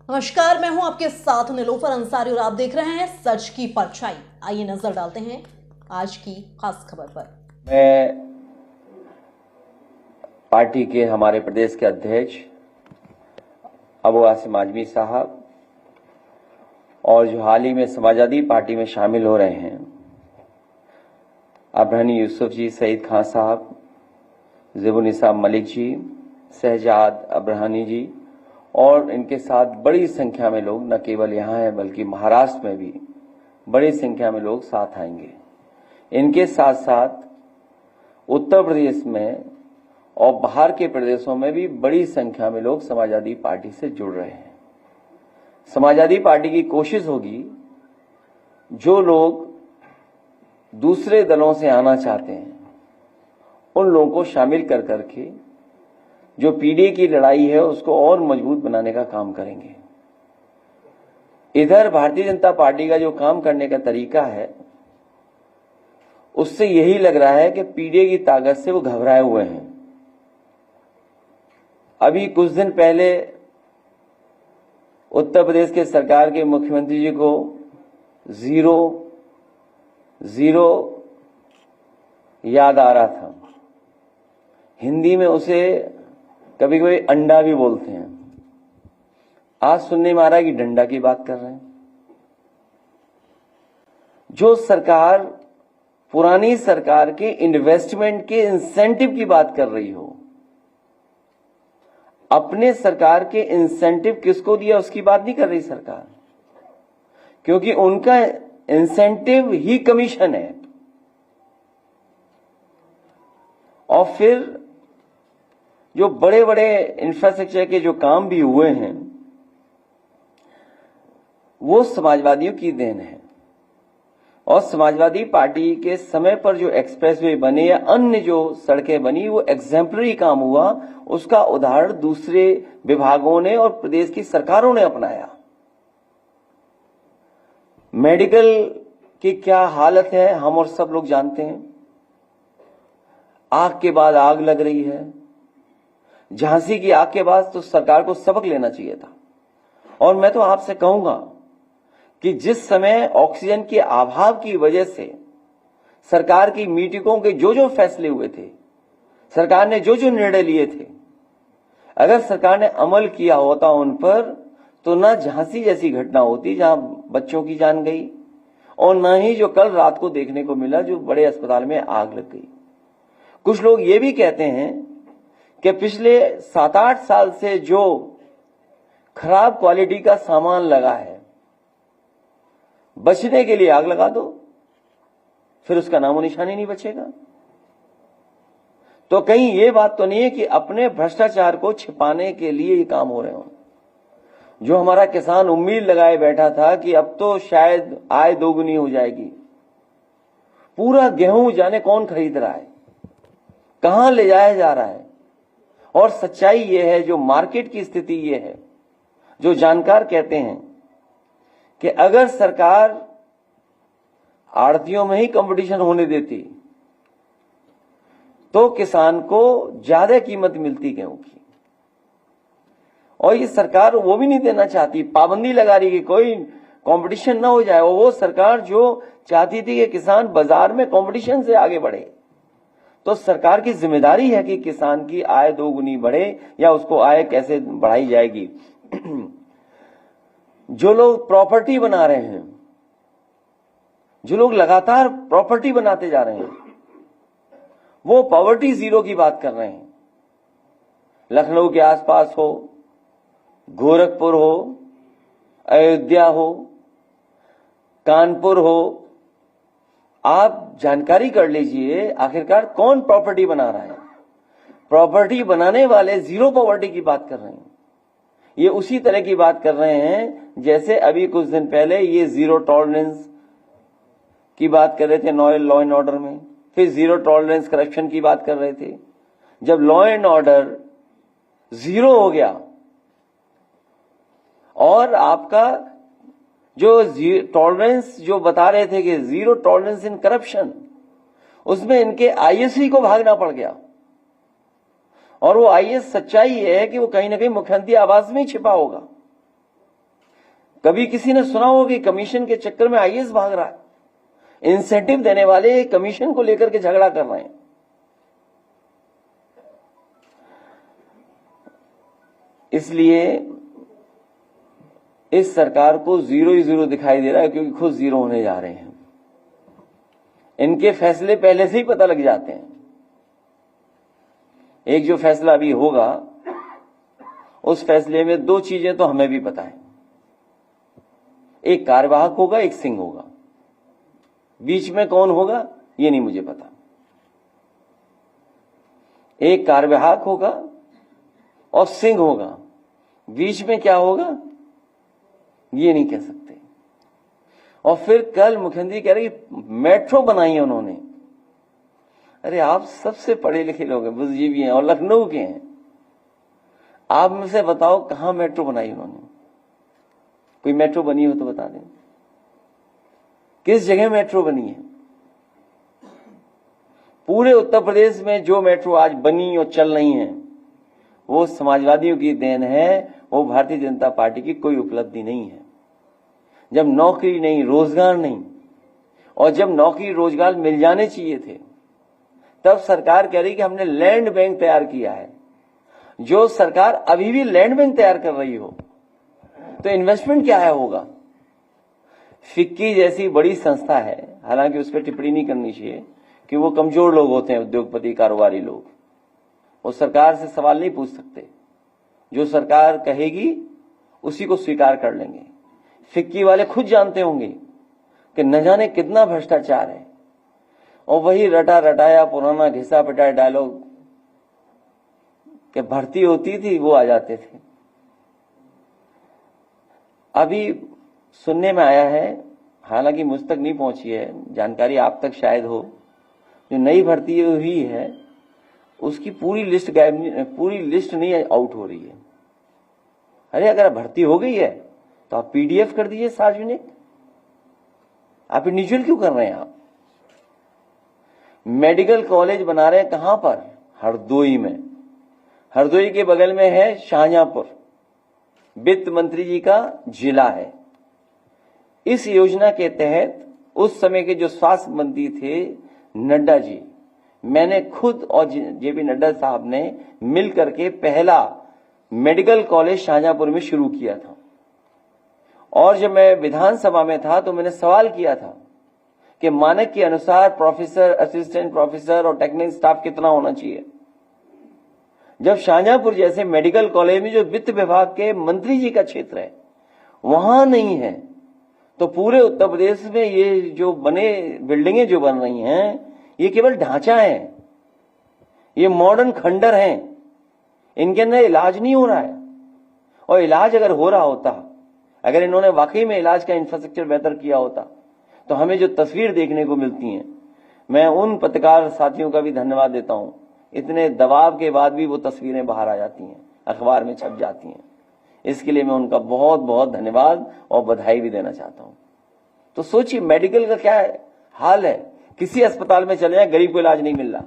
नमस्कार, मैं हूं आपके साथ नीलोफर अंसारी और आप देख रहे हैं सच की परछाई। आइए नजर डालते हैं आज की खास खबर पर। मैं पार्टी के हमारे प्रदेश के अध्यक्ष अबू आसिम आजमी साहब और जो हाल ही में समाजवादी पार्टी में शामिल हो रहे हैं अब्राहनी यूसुफ जी, सईद खान साहब, ज़ेबुनिसा मलिक जी, शहजाद अब्राहनी जी और इनके साथ बड़ी संख्या में लोग न केवल यहाँ हैं बल्कि महाराष्ट्र में भी बड़ी संख्या में लोग साथ आएंगे। इनके साथ साथ उत्तर प्रदेश में और बाहर के प्रदेशों में भी बड़ी संख्या में लोग समाजवादी पार्टी से जुड़ रहे हैं। समाजवादी पार्टी की कोशिश होगी जो लोग दूसरे दलों से आना चाहते हैं उन लोगों को शामिल कर करके जो पीडीए की लड़ाई है उसको और मजबूत बनाने का काम करेंगे। इधर भारतीय जनता पार्टी का जो काम करने का तरीका है उससे यही लग रहा है कि पीडीए की ताकत से वो घबराए हुए हैं। अभी कुछ दिन पहले उत्तर प्रदेश के सरकार के मुख्यमंत्री जी को जीरो याद आ रहा था। हिंदी में उसे कभी कभी अंडा भी बोलते हैं। आज सुनने में आ रहा है कि डंडा की बात कर रहे हैं। जो सरकार पुरानी सरकार के इन्वेस्टमेंट के इंसेंटिव की बात कर रही हो, अपने सरकार के इंसेंटिव किसको दिया उसकी बात नहीं कर रही सरकार, क्योंकि उनका इंसेंटिव ही कमीशन है। और फिर जो बड़े बड़े इंफ्रास्ट्रक्चर के जो काम भी हुए हैं वो समाजवादियों की देन है। और समाजवादी पार्टी के समय पर जो एक्सप्रेसवे बने या अन्य जो सड़कें बनी वो एग्जेम्पलरी काम हुआ, उसका उदाहरण दूसरे विभागों ने और प्रदेश की सरकारों ने अपनाया। मेडिकल की क्या हालत है हम और सब लोग जानते हैं। आग के बाद आग लग रही है। झांसी की आग के बाद तो सरकार को सबक लेना चाहिए था। और मैं तो आपसे कहूंगा कि जिस समय ऑक्सीजन के अभाव की वजह से सरकार की मीटिंगों के जो फैसले हुए थे, सरकार ने जो निर्णय लिए थे, अगर सरकार ने अमल किया होता उन पर तो ना झांसी जैसी घटना होती जहां बच्चों की जान गई और ना ही जो कल रात को देखने को मिला जो बड़े अस्पताल में आग लग गई। कुछ लोग ये भी कहते हैं कि पिछले 7-8 साल से जो खराब क्वालिटी का सामान लगा है, बचने के लिए आग लगा दो, फिर उसका नामो निशान ही नहीं बचेगा। तो कहीं ये बात तो नहीं है कि अपने भ्रष्टाचार को छिपाने के लिए ये काम हो रहे हो। जो हमारा किसान उम्मीद लगाए बैठा था कि अब तो शायद आय दोगुनी हो जाएगी, पूरा गेहूं जाने कौन खरीद रहा है, कहां ले जाया जा रहा है। और सच्चाई ये है, जो मार्केट की स्थिति ये है, जो जानकार कहते हैं कि अगर सरकार आड़तियों में ही कंपटीशन होने देती तो किसान को ज्यादा कीमत मिलती गेहूं की। और ये सरकार वो भी नहीं देना चाहती, पाबंदी लगा रही कि कोई कंपटीशन ना हो जाए। वो सरकार जो चाहती थी कि किसान बाजार में कंपटीशन से आगे बढ़े। तो सरकार की जिम्मेदारी है कि किसान की आय दोगुनी बढ़े या उसको आय कैसे बढ़ाई जाएगी। जो लोग प्रॉपर्टी बना रहे हैं, जो लोग लगातार प्रॉपर्टी बनाते जा रहे हैं, वो पॉवर्टी जीरो की बात कर रहे हैं। लखनऊ के आसपास हो, गोरखपुर हो, अयोध्या हो, कानपुर हो, आप जानकारी कर लीजिए आखिरकार कौन प्रॉपर्टी बना रहा है। प्रॉपर्टी बनाने वाले जीरो पॉवर्टी की बात कर रहे हैं। ये उसी तरह की बात कर रहे हैं जैसे अभी कुछ दिन पहले ये जीरो टॉलरेंस की बात कर रहे थे लॉ एंड ऑर्डर में, फिर जीरो टॉलरेंस करप्शन की बात कर रहे थे। जब लॉ एंड ऑर्डर जीरो हो गया और आपका जो टॉलरेंस जो बता रहे थे कि जीरो टॉलरेंस इन करप्शन, उसमें इनके आईएएस को भागना पड़ गया। और वो आईएएस सच्चाई है कि वो कहीं ना कहीं मुख्यमंत्री आवास में ही छिपा होगा। कभी किसी ने सुना हो कि कमीशन के चक्कर में आईएएस भाग रहा है? इंसेंटिव देने वाले कमीशन को लेकर के झगड़ा कर रहे हैं। इसलिए इस सरकार को जीरो ही जीरो दिखाई दे रहा है, क्योंकि खुद जीरो होने जा रहे हैं। इनके फैसले पहले से ही पता लग जाते हैं। एक जो फैसला अभी होगा, उस फैसले में दो चीजें तो हमें भी पता है। एक कार्यवाहक होगा, एक सिंह होगा। बीच में कौन होगा ये नहीं मुझे पता। एक कार्यवाहक होगा और सिंह होगा, बीच में क्या होगा ये नहीं कह सकते। और फिर कल मुख्यमंत्री कह रहे कि मेट्रो बनाई है उन्होंने। अरे आप सबसे पढ़े लिखे लोग हैं, बुद्धिजीवी हैं और लखनऊ के हैं। आप मुझसे बताओ कहां मेट्रो बनाई उन्होंने? कोई मेट्रो बनी हो तो बता दें, किस जगह मेट्रो बनी है? पूरे उत्तर प्रदेश में जो मेट्रो आज बनी और चल रही हैं, वो समाजवादियों की देन है, वो भारतीय जनता पार्टी की कोई उपलब्धि नहीं है। जब नौकरी नहीं, रोजगार नहीं, और जब नौकरी रोजगार मिल जाने चाहिए थे, तब सरकार कह रही कि हमने लैंड बैंक तैयार किया है। जो सरकार अभी भी लैंड बैंक तैयार कर रही हो तो इन्वेस्टमेंट क्या है होगा? फिक्की जैसी बड़ी संस्था है, हालांकि उस पर टिप्पणी नहीं करनी चाहिए कि वो कमजोर लोग होते हैं, उद्योगपति कारोबारी लोग, वो सरकार से सवाल नहीं पूछ सकते। जो सरकार कहेगी उसी को स्वीकार कर लेंगे। फिक्की वाले खुद जानते होंगे कि न जाने कितना भ्रष्टाचार है, और वही रटा रटाया पुराना घिसा पिटाया डायलॉग कि भर्ती होती थी वो आ जाते थे। अभी सुनने में आया है, हालांकि मुझ तक नहीं पहुंची है जानकारी, आप तक शायद हो, जो नई भर्ती हुई है उसकी पूरी लिस्ट नहीं आउट हो रही है। अरे अगर भर्ती हो गई है तो आप पीडीएफ कर दीजिए सार्वजनिक। आप इंडिविजुअल क्यों कर रहे हैं? आप मेडिकल कॉलेज बना रहे हैं कहां पर? हरदोई में। हरदोई के बगल में है शाहजहांपुर, वित्त मंत्री जी का जिला है। इस योजना के तहत उस समय के जो स्वास्थ्य मंत्री थे नड्डा जी, मैंने खुद और जेपी नड्डा साहब ने मिल करके पहला मेडिकल कॉलेज शाहजहांपुर में शुरू किया था। और जब मैं विधानसभा में था तो मैंने सवाल किया था कि मानक के अनुसार प्रोफेसर, असिस्टेंट प्रोफेसर और टेक्निकल स्टाफ कितना होना चाहिए। जब शाहजहांपुर जैसे मेडिकल कॉलेज में जो वित्त विभाग के मंत्री जी का क्षेत्र है वहां नहीं है, तो पूरे उत्तर प्रदेश में ये जो बने बिल्डिंगें जो बन रही हैं ये केवल ढांचा है, ये मॉडर्न खंडर हैं, इनके अंदर इलाज नहीं हो रहा है। और इलाज अगर हो रहा होता, अगर इन्होंने वाकई में इलाज का इंफ्रास्ट्रक्चर बेहतर किया होता, तो हमें जो तस्वीर देखने को मिलती हैं, मैं उन पत्रकार साथियों का भी धन्यवाद देता हूं, इतने दबाव के बाद भी वो तस्वीरें बाहर आ जाती हैं, अखबार में छप जाती हैं। इसके लिए मैं उनका बहुत बहुत धन्यवाद और बधाई भी देना चाहता हूं। तो सोचिए मेडिकल का क्या हाल है। किसी अस्पताल में चले जाए, गरीब को इलाज नहीं मिल रहा,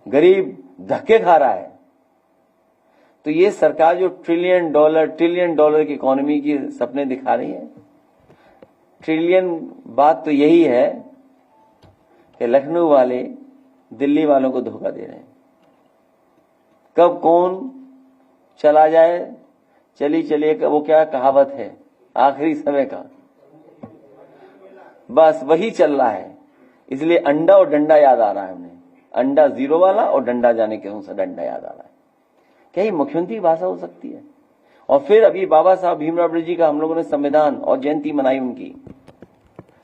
गरीब धक्के खा रहा है। तो ये सरकार जो ट्रिलियन डॉलर की इकोनॉमी की सपने दिखा रही है, ट्रिलियन बात तो यही है कि लखनऊ वाले दिल्ली वालों को धोखा दे रहे हैं। कब कौन चला जाए, चलिए वो क्या कहावत है आखिरी समय का, बस वही चल रहा है। इसलिए अंडा और डंडा याद आ रहा है हमें, अंडा जीरो वाला और डंडा जाने के उनसे डंडा याद आ रहा है। क्या ये मुख्यमंत्री भाषा हो सकती है? और फिर अभी बाबा साहब भीमराव अम्बेडकर जी का हम लोगों ने संविधान और जयंती मनाई उनकी।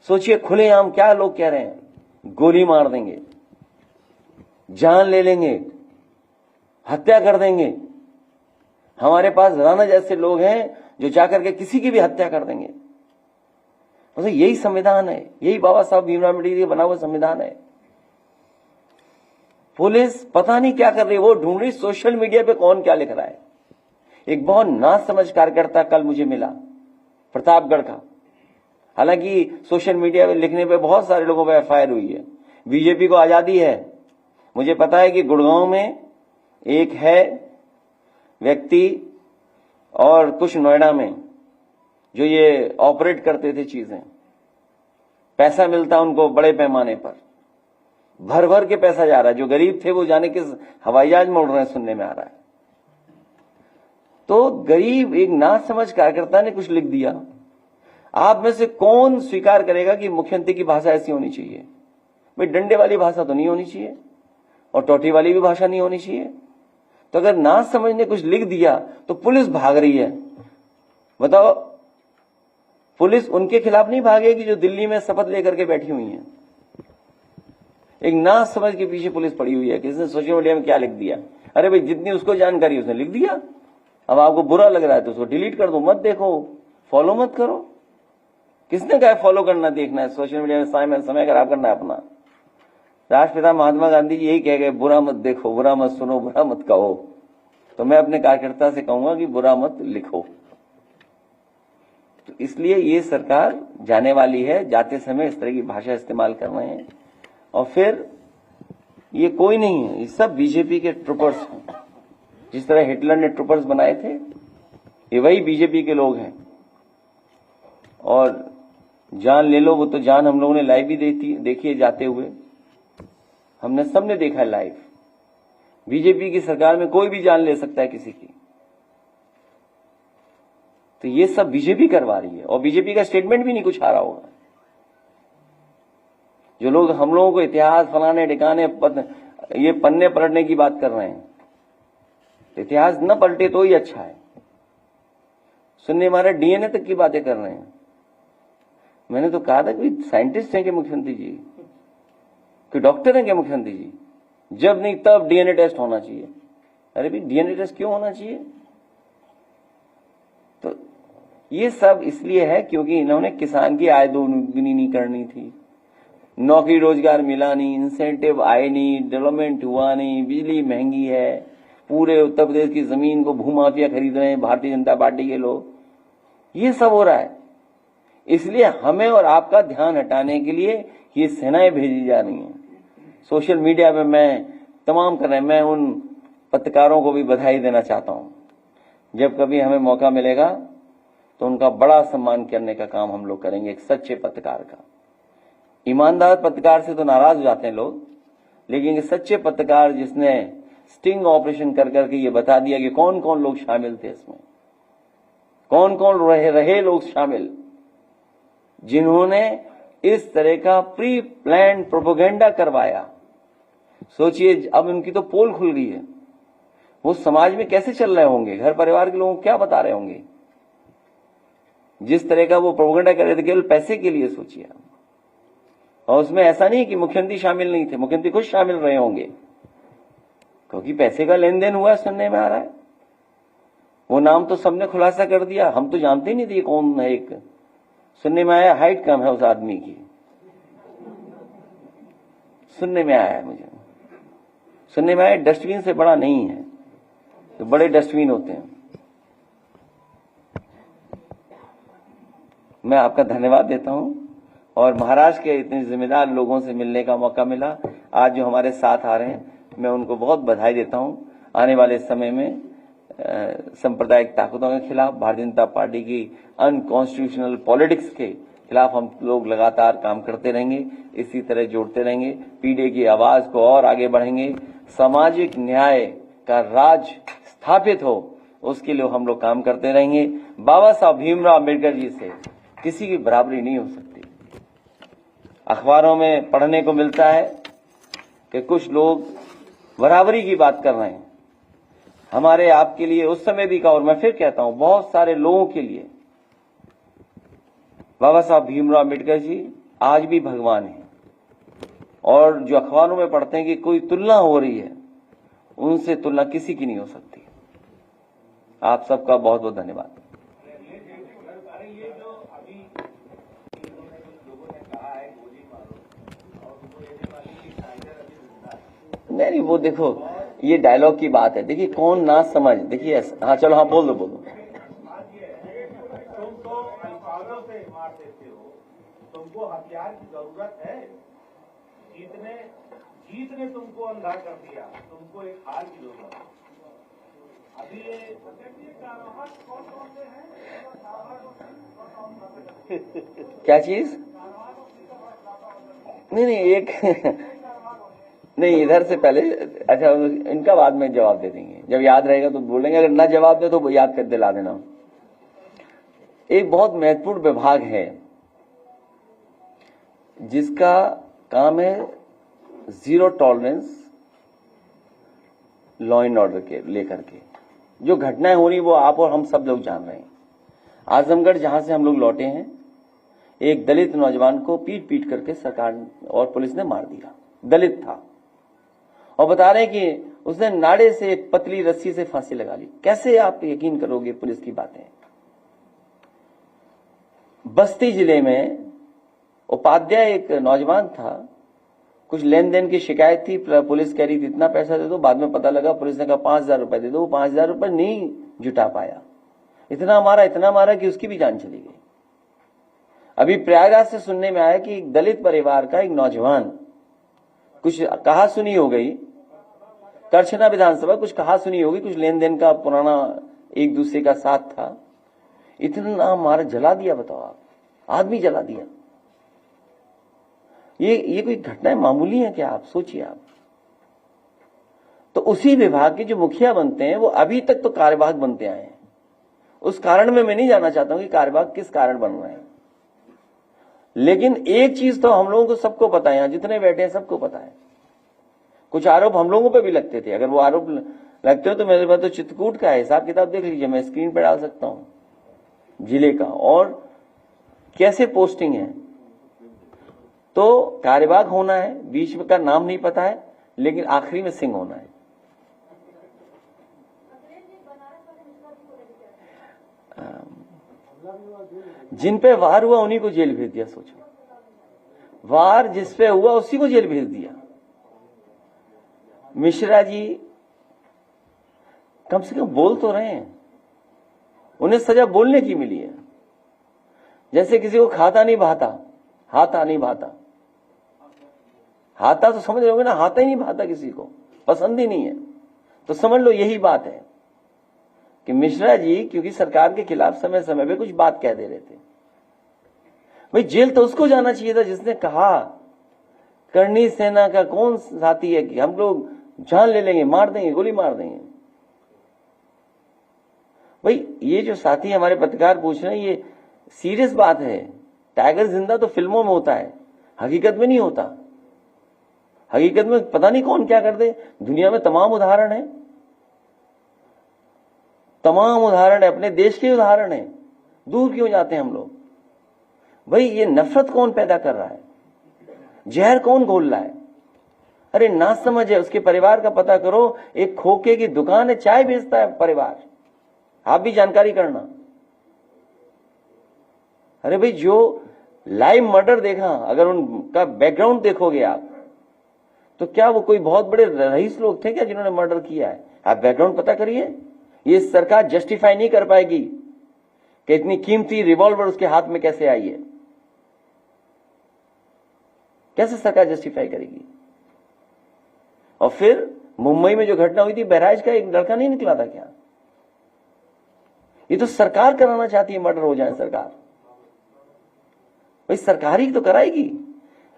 सोचिए खुलेआम क्या लोग कह रहे हैं, गोली मार देंगे, जान ले लेंगे, हत्या कर देंगे। हमारे पास राणा जैसे लोग हैं जो जाकर के किसी की भी हत्या कर देंगे। तो यही संविधान है, यही बाबा साहब भीमराव अम्बेडकर जी का बना हुआ संविधान है। पुलिस पता नहीं क्या कर रही है, वो ढूंढ रही सोशल मीडिया पे कौन क्या लिख रहा है। एक बहुत नासमझ कार्यकर्ता कल मुझे मिला प्रतापगढ़ का, हालांकि सोशल मीडिया पे लिखने पे बहुत सारे लोगों पर एफआईआर हुई है। बीजेपी को आजादी है। मुझे पता है कि गुड़गांव में एक है व्यक्ति और कुछ नोएडा में, जो ये ऑपरेट करते थे चीजें, पैसा मिलता उनको बड़े पैमाने पर, भर भर के पैसा जा रहा है। जो गरीब थे वो जाने किस हवाई जहाज में उड़ रहे हैं, सुनने में आ रहा है। तो गरीब एक ना समझ कार्यकर्ता ने कुछ लिख दिया। आप में से कौन स्वीकार करेगा कि मुख्यमंत्री की भाषा ऐसी होनी चाहिए? भाई डंडे वाली भाषा तो नहीं होनी चाहिए और टोटी वाली भी भाषा नहीं होनी चाहिए। तो अगर ना समझ ने कुछ लिख दिया तो पुलिस भाग रही है। बताओ, पुलिस उनके खिलाफ नहीं भागेगी जो दिल्ली में शपथ लेकर के बैठी हुई है। एक ना समझ के पीछे पुलिस पड़ी हुई है। किसने सोशल मीडिया में क्या लिख दिया? अरे भाई जितनी उसको जानकारी उसने लिख दिया। अब आपको बुरा लग रहा है तो उसको डिलीट कर दो, मत देखो, फॉलो मत करो। किसने कहा फॉलो करना, देखना है सोशल मीडिया में समय खराब करना है अपना? राष्ट्रपिता महात्मा गांधी जी यही कह गए, बुरा मत देखो, बुरा मत सुनो, बुरा मत कहो। तो मैं अपने कार्यकर्ता से कहूंगा कि बुरा मत लिखो। तो इसलिए ये सरकार जाने वाली है, जाते समय इस तरह की भाषा इस्तेमाल कर रहे हैं। और फिर ये कोई नहीं है, ये सब बीजेपी के ट्रूपर्स हैं। जिस तरह हिटलर ने ट्रूपर्स बनाए थे, ये वही बीजेपी के लोग हैं। और जान ले लो, वो तो जान हम लोगों ने लाइव भी देखी है जाते हुए, हमने सबने देखा है लाइव। बीजेपी की सरकार में कोई भी जान ले सकता है किसी की। तो ये सब बीजेपी करवा रही है और बीजेपी का स्टेटमेंट भी नहीं कुछ आ रहा होगा। जो लोग हम लोगों को इतिहास फलाने ठिकाने ये पन्ने पलटने की बात कर रहे हैं, इतिहास न पलटे तो ही अच्छा है। सुनने हमारे डीएनए तक की बातें कर रहे हैं। मैंने तो कहा था कि साइंटिस्ट हैं क्या मुख्यमंत्री जी, कि डॉक्टर हैं क्या मुख्यमंत्री जी? जब नहीं तब डीएनए टेस्ट होना चाहिए। अरे भाई डीएनए टेस्ट क्यों होना चाहिए? तो ये सब इसलिए है क्योंकि इन्होंने किसान की आय दोगुनी नहीं करनी थी, नौकरी रोजगार मिला नहीं, इंसेंटिव आए नहीं, डेवलपमेंट हुआ नहीं, बिजली महंगी है, पूरे उत्तर प्रदेश की जमीन को भूमाफिया खरीद रहे हैं भारतीय जनता पार्टी के लोग। ये सब हो रहा है। इसलिए हमें और आपका ध्यान हटाने के लिए ये सेनाएं भेजी जा रही हैं। सोशल मीडिया पे मैं तमाम कर रहे हैं। मैं उन पत्रकारों को भी बधाई देना चाहता हूं। जब कभी हमें मौका मिलेगा तो उनका बड़ा सम्मान करने का काम हम लोग करेंगे। एक सच्चे पत्रकार का, ईमानदार पत्रकार से तो नाराज हो जाते हैं लोग, लेकिन एक सच्चे पत्रकार जिसने स्टिंग ऑपरेशन कर करके ये बता दिया कि कौन कौन लोग शामिल थे इसमें, कौन कौन रहे लोग शामिल, जिन्होंने इस तरह का प्री प्लान प्रोपेगेंडा करवाया। सोचिए अब उनकी तो पोल खुल गई है, वो समाज में कैसे चल रहे होंगे, घर परिवार के लोगों को क्या बता रहे होंगे। जिस तरह का वो प्रोपेगेंडा कर रहे थे केवल पैसे के लिए, सोचिए। और उसमें ऐसा नहीं कि मुख्यमंत्री शामिल नहीं थे, मुख्यमंत्री खुद शामिल रहे होंगे, क्योंकि पैसे का लेन देन हुआ सुनने में आ रहा है। वो नाम तो सबने खुलासा कर दिया, हम तो जानते ही नहीं थे कौन है। एक सुनने में आया हाइट कम है उस आदमी की, सुनने में आया, मुझे सुनने में आया डस्टबिन से बड़ा नहीं है, तो बड़े डस्टबिन होते हैं। मैं आपका धन्यवाद देता हूं और महाराष्ट्र के इतने जिम्मेदार लोगों से मिलने का मौका मिला। आज जो हमारे साथ आ रहे हैं, मैं उनको बहुत बधाई देता हूं। आने वाले समय में सांप्रदायिक ताकतों के खिलाफ, भारतीय जनता पार्टी की अनकॉन्स्टिट्यूशनल पॉलिटिक्स के खिलाफ हम लोग लगातार काम करते रहेंगे, इसी तरह जोड़ते रहेंगे, पीढ़ी की आवाज को और आगे बढ़ेंगे। सामाजिक न्याय का राज स्थापित हो, उसके लिए हम लोग काम करते रहेंगे। बाबा साहब भीमराव अम्बेडकर जी से किसी की बराबरी नहीं हो सकती। अखबारों में पढ़ने को मिलता है कि कुछ लोग बराबरी की बात कर रहे हैं। हमारे आपके लिए उस समय भी कहा, और मैं फिर कहता हूं बहुत सारे लोगों के लिए बाबा साहब भीमराव अम्बेडकर जी आज भी भगवान हैं। और जो अखबारों में पढ़ते हैं कि कोई तुलना हो रही है, उनसे तुलना किसी की नहीं हो सकती। आप सबका बहुत बहुत धन्यवाद। नहीं, वो देखो ये डायलॉग की बात है। देखिए कौन ना समझ, देखिए हाँ चलो हाँ बोल दो। तुम तो अल्फाजों से मार देते हो, तुमको हथियार की जरूरत है। जीत ने तुमको अंधा कर दिया, तुमको एक हार की जरूरत है। अभी ये कौन कौन से हैं क्या चीज? नहीं एक नहीं, इधर से पहले, अच्छा इनका बाद में जवाब दे देंगे, जब याद रहेगा तो बोलेंगे, अगर ना जवाब दे तो याद कर दिला देना। एक बहुत महत्वपूर्ण विभाग है जिसका काम है zero tolerance law and order के लेकर के। जो घटनाएं हो रही वो आप और हम सब लोग जान रहे हैं। आजमगढ़ जहां से हम लोग लौटे हैं, एक दलित नौजवान को पीट पीट करके सरकार और पुलिस ने मार दिया। दलित था और बता रहे हैं कि उसने नाड़े से एक पतली रस्सी से फांसी लगा ली। कैसे आप यकीन करोगे पुलिस की बातें? बस्ती जिले में उपाध्याय एक नौजवान था, कुछ लेन देन की शिकायत थी, पुलिस कह रही थी इतना पैसा दे दो, बाद में पता लगा पुलिस ने कहा 5,000 रुपए दे दो। वो 5,000 रुपए नहीं जुटा पाया, इतना मारा कि उसकी भी जान चली गई। अभी प्रयागराज से सुनने में आया कि एक दलित परिवार का एक नौजवान, कुछ कहा सुनी हो गई, करछना विधानसभा कुछ कहा सुनी होगी, कुछ लेन देन का पुराना एक दूसरे का साथ था, इतना मारा, जला दिया। बताओ आप, आदमी जला दिया। ये कोई घटनाएं मामूली है क्या? आप सोचिए आप। तो उसी विभाग के जो मुखिया बनते हैं वो अभी तक तो कार्यवाहक बनते आए हैं। उस कारण में मैं नहीं जानना चाहता हूं कि कार्यवाहक किस कारण बन रहे हैं, लेकिन एक चीज तो हम लोगों को सबको पता है, यहां जितने बैठे हैं सबको पता है, कुछ आरोप हम लोगों पे भी लगते थे। अगर वो आरोप लगते हो तो मेरे पास तो चित्रकूट का हिसाब किताब देख लीजिए, मैं स्क्रीन पे डाल सकता हूं जिले का, और कैसे पोस्टिंग है। तो कार्यवाहक होना है, बीच में का नाम नहीं पता है, लेकिन आखिरी में सिंह होना है। जिन पे वार हुआ उन्हीं को जेल भेज दिया। सोचो, वार जिस पे हुआ उसी को जेल भेज दिया। मिश्रा जी कम से कम बोल तो रहे हैं, उन्हें सजा बोलने की मिली है। जैसे किसी को खाता नहीं भाता, हाथा नहीं भाता, हाथा तो समझ रहे होंगे ना, हाथा ही नहीं भाता, किसी को पसंद ही नहीं है। तो समझ लो यही बात है कि मिश्रा जी क्योंकि सरकार के खिलाफ समय समय पे कुछ बात कह दे रहे थे। भाई जेल तो उसको जाना चाहिए था जिसने कहा करनी सेना का कौन साथी है कि हम लोग जान ले लेंगे, मार देंगे, गोली मार देंगे। भाई ये जो साथी हमारे पत्रकार पूछ रहे हैं, ये सीरियस बात है। टाइगर जिंदा तो फिल्मों में होता है, हकीकत में नहीं होता। हकीकत में पता नहीं कौन क्या कर दे। दुनिया में तमाम उदाहरण है, तमाम उदाहरण है, अपने देश के उदाहरण है। दूर क्यों जाते हैं हम लोग? भाई ये नफरत कौन पैदा कर रहा है, जहर कौन घोल रहा है? अरे ना समझ है। उसके परिवार का पता करो, एक खोखे की दुकान है, चाय बेचता है परिवार, आप भी जानकारी करना। अरे भाई जो लाइव मर्डर देखा, अगर उनका बैकग्राउंड देखोगे आप, तो क्या वो कोई बहुत बड़े रईस लोग थे क्या जिन्होंने मर्डर किया है? आप बैकग्राउंड पता करिए। ये सरकार जस्टिफाई नहीं कर पाएगी कि इतनी कीमती रिवॉल्वर उसके हाथ में कैसे आई है। कैसे सरकार जस्टिफाई करेगी? और फिर मुंबई में जो घटना हुई थी, बहराइच का एक लड़का नहीं निकला था क्या? ये तो सरकार कराना चाहती है, मर्डर हो जाए सरकार। भाई सरकार ही तो कराएगी।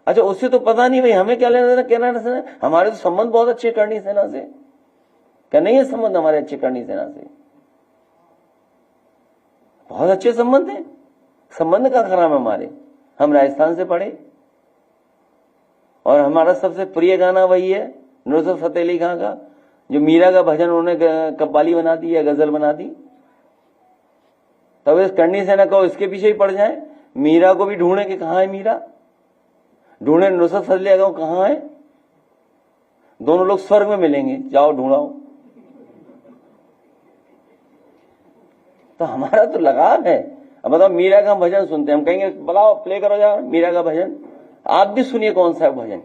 अच्छा उससे तो पता नहीं, भाई हमें क्या लेना देना कहना से, हमारे तो संबंध बहुत अच्छे करनी सेना से। क्या नहीं है संबंध हमारे अच्छे करनी सेना से? बहुत अच्छे संबंध हैं। संबंध का खराब है हमारे। हम राजस्थान से पढ़े और हमारा सबसे प्रिय गाना वही है नुसरत फतेह अली खां का, जो मीरा का भजन उन्होंने कव्वाली बना दी या गजल बना दी। तब इस करनी सेना को इसके पीछे ही पड़ जाए। मीरा को भी ढूंढे कि कहां है मीरा, ढूंढे नुसरत फतेह अली खां कहां है। दोनों लोग स्वर्ग में मिलेंगे, जाओ ढूंढाओ। तो हमारा तो लगाव है। अब बताओ, मीरा का भजन सुनते हैं, हम कहेंगे बुलाओ प्ले करो यार मीरा का भजन। आप भी सुनिए कौन सा भजन,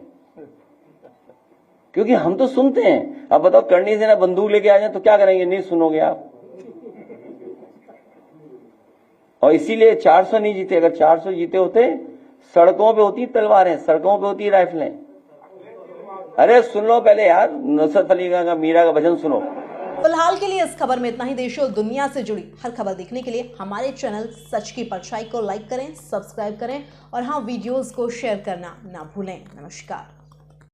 क्योंकि हम तो सुनते हैं। अब बताओ करनी सेना बंदूक लेके आ जाए तो क्या करेंगे? नहीं सुनोगे आप। और इसीलिए 400 नहीं जीते। अगर 400 जीते होते, सड़कों पे होती तलवारें, सड़कों पे होती राइफलें। अरे सुन लो पहले यार, नुसरत अली खां का मीरा का भजन सुनो। फिलहाल के लिए इस खबर में इतना ही। देश और दुनिया से जुड़ी हर खबर देखने के लिए हमारे चैनल सच की परछाई को लाइक करें, सब्सक्राइब करें और हाँ, वीडियोस को शेयर करना ना भूलें। नमस्कार।